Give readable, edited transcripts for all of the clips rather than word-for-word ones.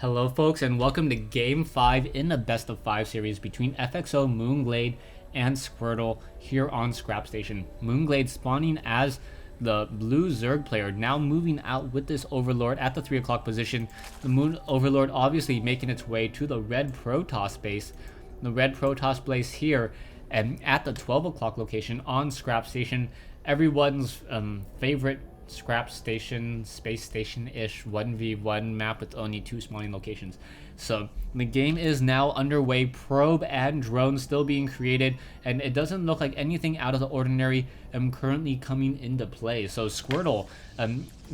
Hello folks and welcome to Game 5 in the best of 5 series between FXO, mOOnGlade, and Squirtle here on Scrap Station. mOOnGlade spawning as the blue Zerg player, now moving out with this Overlord at the 3 o'clock position. The Moon Overlord obviously making its way to the red Protoss base. The red Protoss base here and at the 12 o'clock location on Scrap Station. Everyone's favorite Scrap Station, space station-ish 1v1 map with only 2 spawning locations. So the game is now underway, probe and drone still being created, and it doesn't look like anything out of the ordinary currently coming into play. So Squirtle,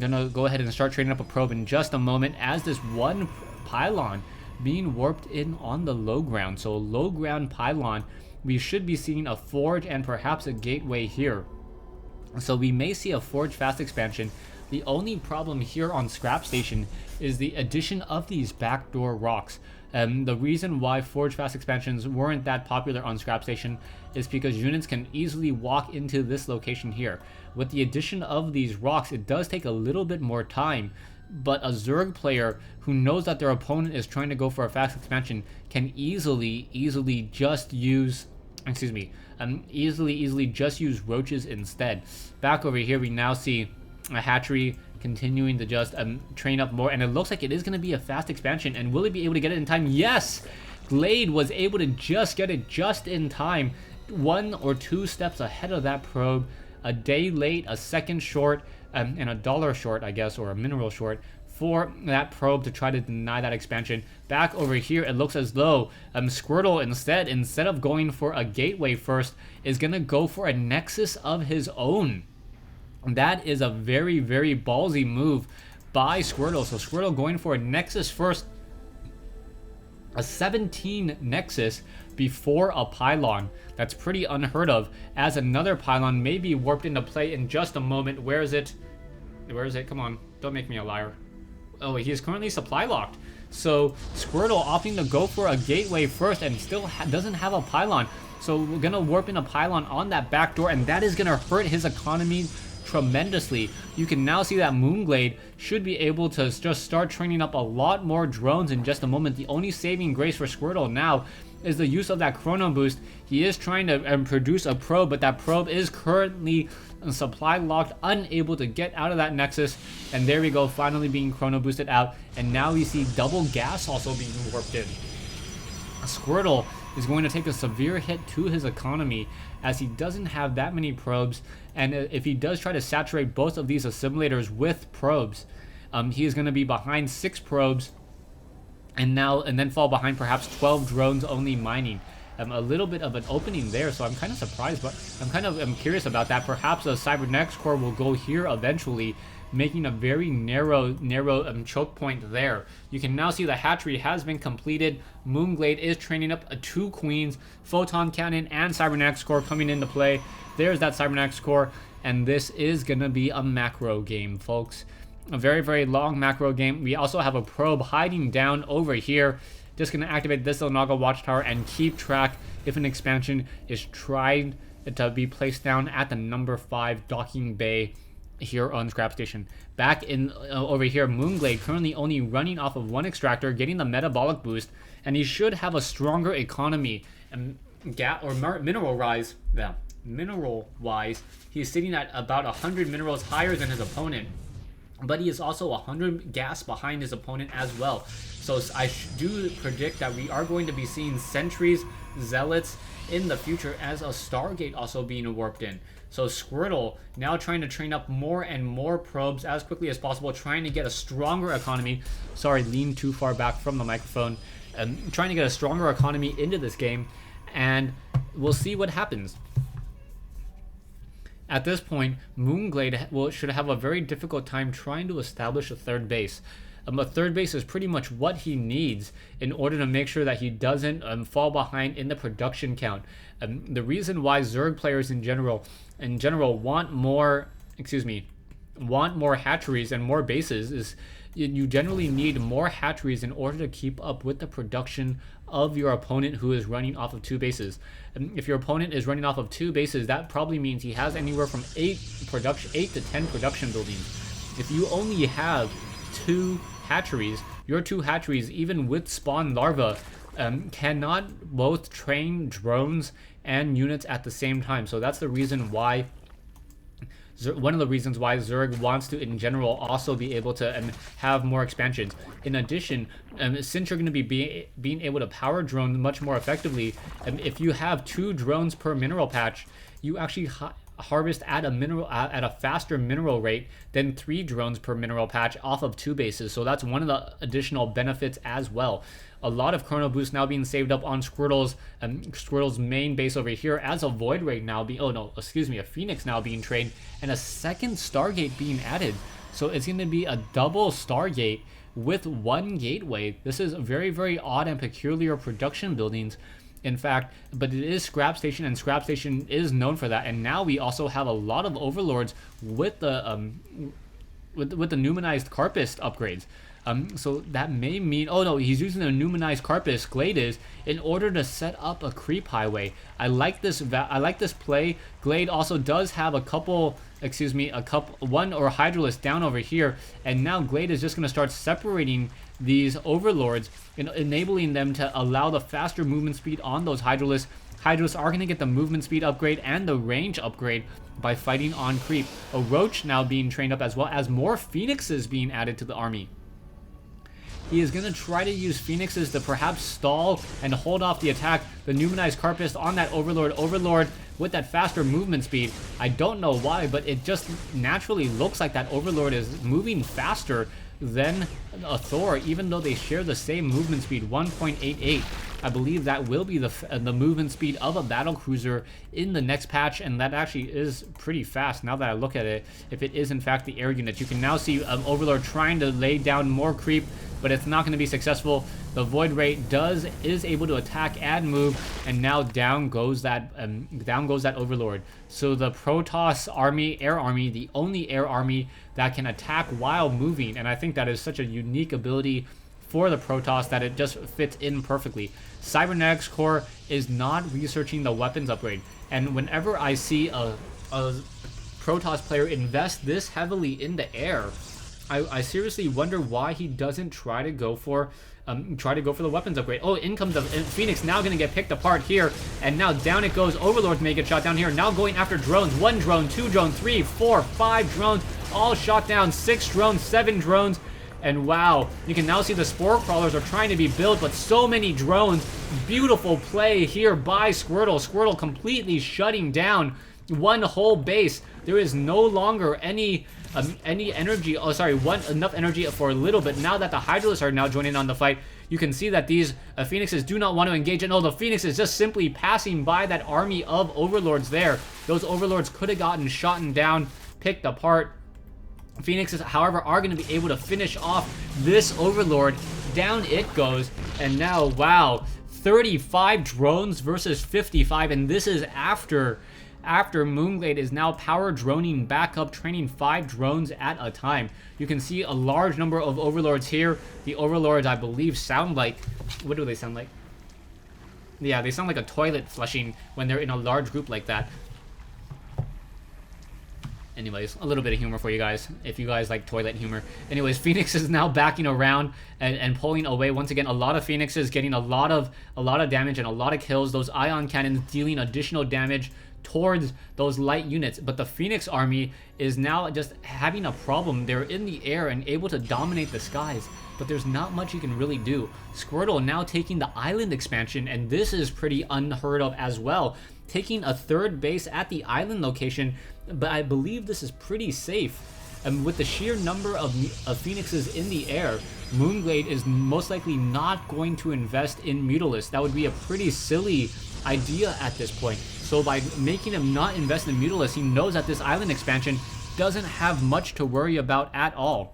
gonna go ahead and start trading up a probe in just a moment as this one pylon being warped in on the low ground. So low ground pylon, we should be seeing a forge and perhaps a gateway here. So we may see a forge fast expansion. The only problem here on Scrap Station is the addition of these backdoor rocks. The reason why forge fast expansions weren't that popular on Scrap Station is because units can easily walk into this location here. With the addition of these rocks, it does take a little bit more time, but a Zerg player who knows that their opponent is trying to go for a fast expansion can easily just use easily just use roaches instead. Back over here we now see a hatchery continuing to just train up more, and it looks like it is going to be a fast expansion. And will he be able to get it in time? Yes! Glade was able to just get it just in time, 1 or 2 steps ahead of that probe. A day late, a second short, and a dollar short, I guess, or a mineral short for that probe to try to deny that expansion. Back over here, it looks as though Squirtle instead of going for a gateway first, is gonna go for a nexus of his own. That is a very, very ballsy move by Squirtle. So Squirtle going for a nexus first, a 17 nexus before a pylon. That's pretty unheard of, as another pylon may be warped into play in just a moment. Where is it? Where is it? Come on, don't make me a liar. Oh, he is currently supply locked. So Squirtle opting to go for a gateway first and still doesn't have a pylon. So we're gonna warp in a pylon on that back door, and that is gonna hurt his economy tremendously. You can now see that mOOnGlade should be able to just start training up a lot more drones in just a moment. The only saving grace for Squirtle now is the use of that chrono boost. He is trying to produce a probe, but that probe is currently supply locked, unable to get out of that nexus. And there we go, finally being chrono boosted out, and now we see double gas also being warped in. Squirtle is going to take a severe hit to his economy as he doesn't have that many probes, and if he does try to saturate both of these assimilators with probes, he is going to be behind 6 probes and then fall behind perhaps 12 drones only mining. A little bit of an opening there, so I'm kind of surprised, but I'm curious about that. Perhaps a Cybernetics core will go here eventually, making a very narrow choke point there. You can now see the hatchery has been completed. mOOnGlade is training up 2 queens, photon cannon and Cybernetics core coming into play. There's that Cybernetics core, and this is gonna be a macro game, folks. A very, very long macro game. We also have a probe hiding down over here. Just going to activate this Onaga Watchtower and keep track if an expansion is tried to be placed down at the number 5 docking bay here on Scrap Station. Back in over here, mOOnGlade currently only running off of 1 extractor, getting the metabolic boost, and he should have a stronger economy and mineral-wise. Yeah, mineral-wise, he's sitting at about 100 minerals higher than his opponent, but he is also 100 gas behind his opponent as well. So I do predict that we are going to be seeing sentries, zealots in the future, as a Stargate also being warped in. So Squirtle now trying to train up more and more probes as quickly as possible, trying to get a stronger economy. Sorry, lean too far back from the microphone. Trying to get a stronger economy into this game, and we'll see what happens. At this point, mOOnGlade should have a very difficult time trying to establish a 3rd base. A 3rd base is pretty much what he needs in order to make sure that he doesn't fall behind in the production count. The reason why Zerg players in general want more hatcheries and more bases is you generally need more hatcheries in order to keep up with the production of your opponent who is running off of 2 bases. If your opponent is running off of 2 bases, that probably means he has anywhere from 8 to 10 production buildings. If you only have 2 hatcheries, your 2 hatcheries, even with spawn larva, cannot both train drones and units at the same time. So that's the reason why, one of the reasons why Zerg wants to, in general, also be able to have more expansions. In addition, since you're going to be being able to power drones much more effectively, if you have 2 drones per mineral patch, you actually harvest at a faster mineral rate than 3 drones per mineral patch off of 2 bases. So that's one of the additional benefits as well. A lot of chrono boost now being saved up on Squirtle's main base over here, as a void ray now a phoenix now being trained, and a second Stargate being added. So it's going to be a double Stargate with 1 gateway. This is very, very odd and peculiar production buildings. In fact, but it is Scrap Station, and Scrap Station is known for that. And now we also have a lot of overlords with the with the Numinized Carpus upgrades. So that may mean, oh no, he's using the Numinized Carpus, Glade is, in order to set up a creep highway. I like this play. Glade also does have one or Hydralisk down over here, and now Glade is just going to start separating these overlords and enabling them to allow the faster movement speed on those Hydralisks. Hydralisks are going to get the movement speed upgrade and the range upgrade by fighting on creep. A Roach now being trained up, as well as more Phoenixes being added to the army. He is going to try to use Phoenixes to perhaps stall and hold off the attack. The Numinized Carpus on that Overlord with that faster movement speed. I don't know why, but it just naturally looks like that Overlord is moving faster than a Thor, even though they share the same movement speed, 1.88. I believe that will be the movement speed of a battle cruiser in the next patch, and that actually is pretty fast now that I look at it. If it is in fact the air unit, you can now see Overlord trying to lay down more creep, but it's not going to be successful. The Void Ray is able to attack and move, and now down goes that Overlord. So the Protoss army, air army, the only air army that can attack while moving, and I think that is such a unique ability for the Protoss that it just fits in perfectly. Cybernetics Core is not researching the weapons upgrade, and whenever I see a Protoss player invest this heavily in the air, I seriously wonder why he doesn't try to go for the weapons upgrade. Oh, in comes the Phoenix, now going to get picked apart here, and now down it goes. Overlords may get shot down here. Now going after drones. 1 drone, 2 drones, 3, 4, 5 drones, all shot down. 6 drones, 7 drones. And wow, you can now see the Spore Crawlers are trying to be built, but so many drones. Beautiful play here by Squirtle. Squirtle completely shutting down one whole base. There is no longer any energy. Oh, sorry, enough energy for a little bit. Now that the Hydralisks are now joining on the fight, you can see that these Phoenixes do not want to engage. And oh, the Phoenix is just simply passing by that army of Overlords there. Those Overlords could have gotten shot down, picked apart. Phoenixes, however, are going to be able to finish off this Overlord. Down it goes, and now, wow, 35 drones versus 55, and this is after mOOnGlade is now power droning back up, training 5 drones at a time. You can see a large number of Overlords here. The Overlords, I believe, sound like, what do they sound like? Yeah, they sound like a toilet flushing when they're in a large group like that. Anyways, a little bit of humor for you guys, if you guys like toilet humor. Anyways, Phoenix is now backing around and pulling away. Once again, a lot of Phoenixes getting a lot of damage and a lot of kills. Those ion cannons dealing additional damage towards those light units. But the Phoenix army is now just having a problem. They're in the air and able to dominate the skies, but there's not much you can really do. Squirtle now taking the island expansion, and this is pretty unheard of as well. Taking a 3rd base at the island location, but I believe this is pretty safe. And with the sheer number of Phoenixes in the air, mOOnGlade is most likely not going to invest in Mutalisks. That would be a pretty silly idea at this point. So by making him not invest in Mutalisks, he knows that this island expansion doesn't have much to worry about at all.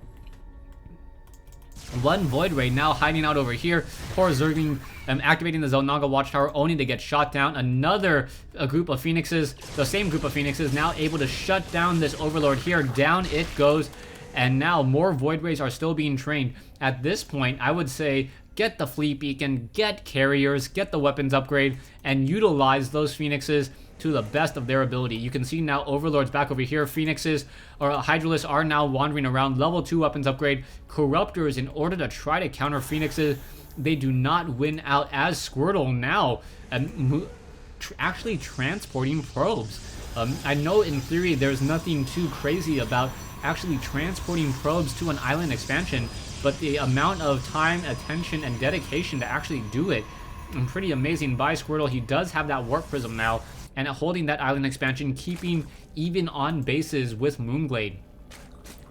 One Void Ray now hiding out over here. Poor Zerg activating the Zelnaga Watchtower, only to get shot down. Another group of Phoenixes, the same group of Phoenixes, now able to shut down this Overlord here. Down it goes. And now more Void Rays are still being trained. At this point, I would say get the Fleet Beacon, get carriers, get the weapons upgrade, and utilize those Phoenixes to the best of their ability. You can see now Overlords back over here. Phoenixes or Hydralisks are now wandering around. Level 2 weapons upgrade. Corruptors, in order to try to counter Phoenixes, they do not win out, as Squirtle now actually transporting probes. I know in theory there's nothing too crazy about actually transporting probes to an island expansion, but the amount of time, attention, and dedication to actually do it, pretty amazing by Squirtle. He does have that Warp Prism now, and holding that island expansion, keeping even on bases with mOOnGlade.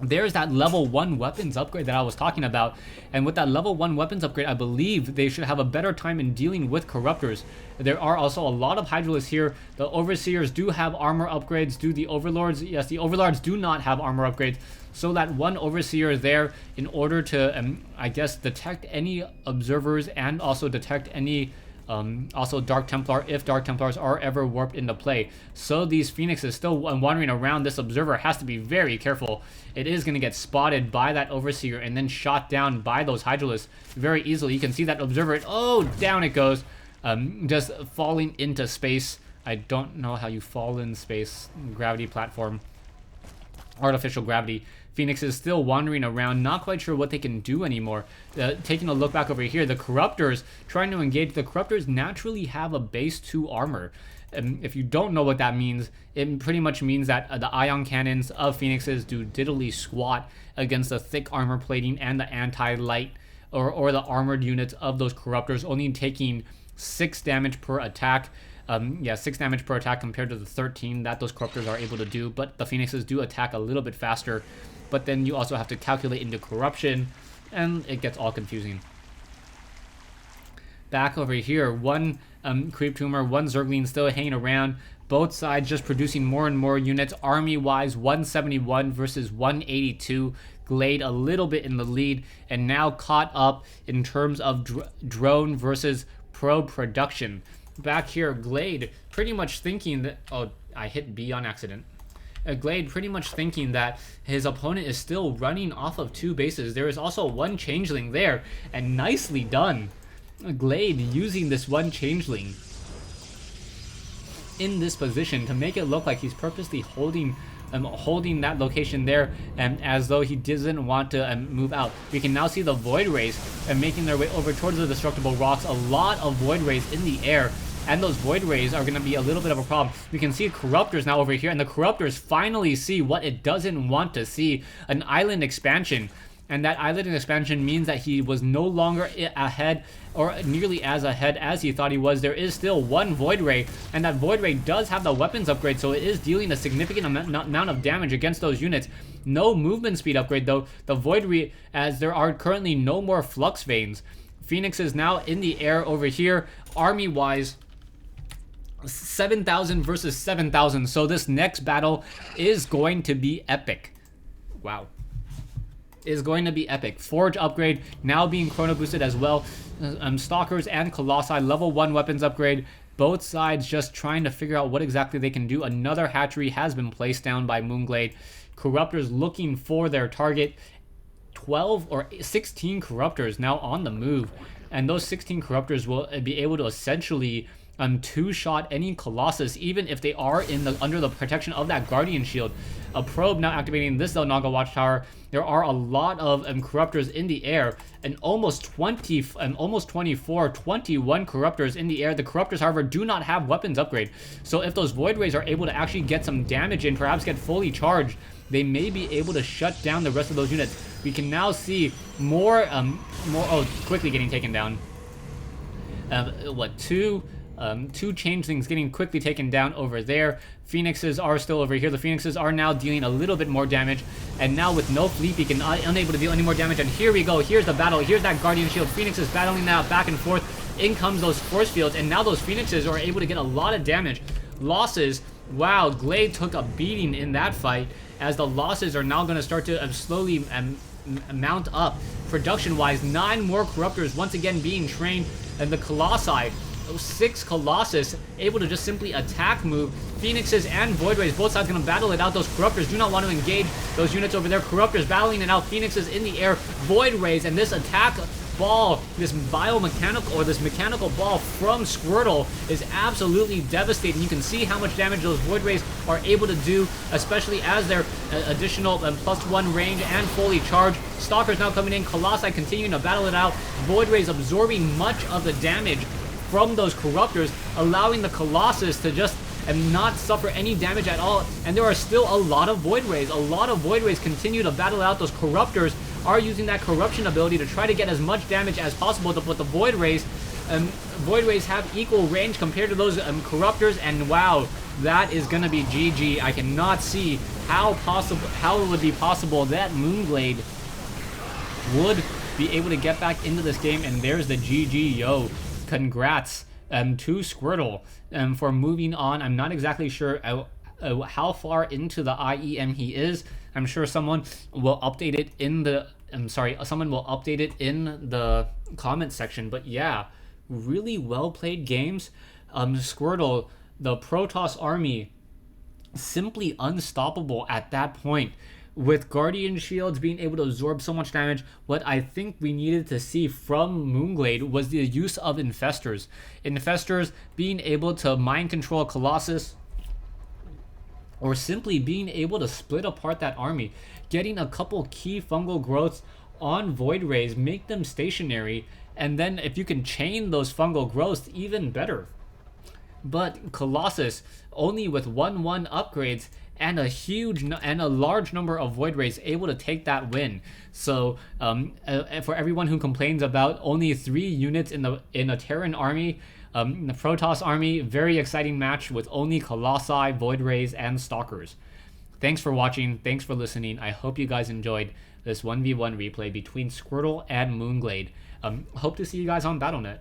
There's that level 1 weapons upgrade that I was talking about, and with that level 1 weapons upgrade, I believe they should have a better time in dealing with Corruptors. There are also a lot of Hydralisks here. The Overseers do have armor upgrades. Do the Overlords? Yes, the Overlords do not have armor upgrades. So that one Overseer there, in order to, I guess, detect any observers and also detect any also Dark Templar, if Dark Templars are ever warped into play. So these Phoenixes still wandering around, this Observer has to be very careful. It is going to get spotted by that Overseer and then shot down by those Hydralisks very easily. You can see that Observer, oh, down it goes, just falling into space. I don't know how you fall in space. Gravity platform, artificial gravity. Phoenix is still wandering around, not quite sure what they can do anymore. Taking a look back over here, the Corruptors trying to engage. The Corruptors naturally have a base 2 armor. If you don't know what that means, it pretty much means that the ion cannons of Phoenixes do diddly squat against the thick armor plating and the anti-light or the armored units of those Corruptors, only taking 6 damage per attack. 6 damage per attack compared to the 13 that those Corruptors are able to do, but the Phoenixes do attack a little bit faster. But then you also have to calculate into corruption, and it gets all confusing. Back over here, one Creep Tumor, one Zergling still hanging around. Both sides just producing more and more units. Army-wise, 171 versus 182. Glade a little bit in the lead, and now caught up in terms of drone versus probe production. Back here, Glade pretty much thinking that... Oh, I hit B on accident. Glade pretty much thinking that his opponent is still running off of 2 bases. There is also one Changeling there, and nicely done. Glade using this one Changeling in this position to make it look like he's purposely holding that location there, as though he doesn't want to move out. We can now see the Void Rays making their way over towards the destructible rocks. A lot of Void Rays in the air, and those Void Rays are going to be a little bit of a problem. We can see Corruptors now over here, and the Corruptors finally see what it doesn't want to see, an island expansion. And that island expansion means that he was no longer ahead, or nearly as ahead as he thought he was. There is still one Void Ray, and that Void Ray does have the weapons upgrade, so it is dealing a significant amount of damage against those units. No movement speed upgrade though. The Void Ray, as there are currently no more Flux Veins. Phoenix is now in the air over here, army-wise. 7,000 versus 7,000, so this next battle is going to be epic. Wow. Is going to be epic. Forge upgrade now being chrono boosted as well. Stalkers and Colossi level 1 weapons upgrade. Both sides just trying to figure out what exactly they can do. Another hatchery has been placed down by mOOnGlade. Corruptors looking for their target. 12 or 16 Corruptors now on the move, and those 16 Corruptors will be able to essentially two-shot any Colossus, even if they are under the protection of that Guardian Shield. A probe now activating this Naga Watchtower. There are a lot of Corruptors in the air, and almost 21 Corruptors in the air. The Corruptors, however, do not have weapons upgrade. So if those Void Rays are able to actually get some damage in, perhaps get fully charged, they may be able to shut down the rest of those units. We can now see more, quickly getting taken down. Two Changelings getting quickly taken down over there. Phoenixes are still over here. The Phoenixes are now dealing a little bit more damage, and now with no fleet beacon, unable to deal any more damage. And here we go. Here's the battle. Here's that Guardian Shield. Phoenixes battling now back and forth. In comes those force fields, and now those Phoenixes are able to get a lot of damage. Losses. Wow, Glade took a beating in that fight, as the losses are now going to start to slowly mount up. Production-wise, 9 more Corruptors once again being trained, and the Colossi. 6 Colossus able to just simply attack move. Phoenixes and Void Rays, both sides going to battle it out. Those Corruptors do not want to engage those units over there. Corruptors battling it out. Phoenixes in the air. Void Rays, and this attack ball, this biomechanical, or this mechanical ball from Squirtle is absolutely devastating. You can see how much damage those Void Rays are able to do, especially as their additional +1 range and fully charged. Stalkers now coming in, Colossi continuing to battle it out, Void Rays absorbing much of the damage from those Corruptors, allowing the Colossus to just not suffer any damage at all. And there are still a lot of Void Rays. A lot of Void Rays continue to battle out. Those Corruptors are using that corruption ability to try to get as much damage as possible. But the Void Rays have equal range compared to those Corruptors, and wow, that is gonna be GG. I cannot see how it would be possible that mOOnGlade would be able to get back into this game. And there's the GG, yo. Congrats to Squirtle for moving on. I'm not exactly sure how far into the IEM he is. I'm sure someone will update it in the someone will update it in the comment section. But yeah, really well played games. Squirtle, the Protoss army, simply unstoppable at that point. With Guardian Shields being able to absorb so much damage, what I think we needed to see from mOOnGlade was the use of Infestors. Infestors being able to mind control Colossus, or simply being able to split apart that army, getting a couple key fungal growths on Void Rays, make them stationary, and then if you can chain those fungal growths, even better. But Colossus, only with 1/1 upgrades, and a large number of Void Rays able to take that win. So for everyone who complains about only 3 units in a Terran army, the Protoss army, very exciting match with only Colossi, Void Rays, and Stalkers. Thanks for watching. Thanks for listening. I hope you guys enjoyed this 1v1 replay between Squirtle and mOOnGlade. Hope to see you guys on BattleNet.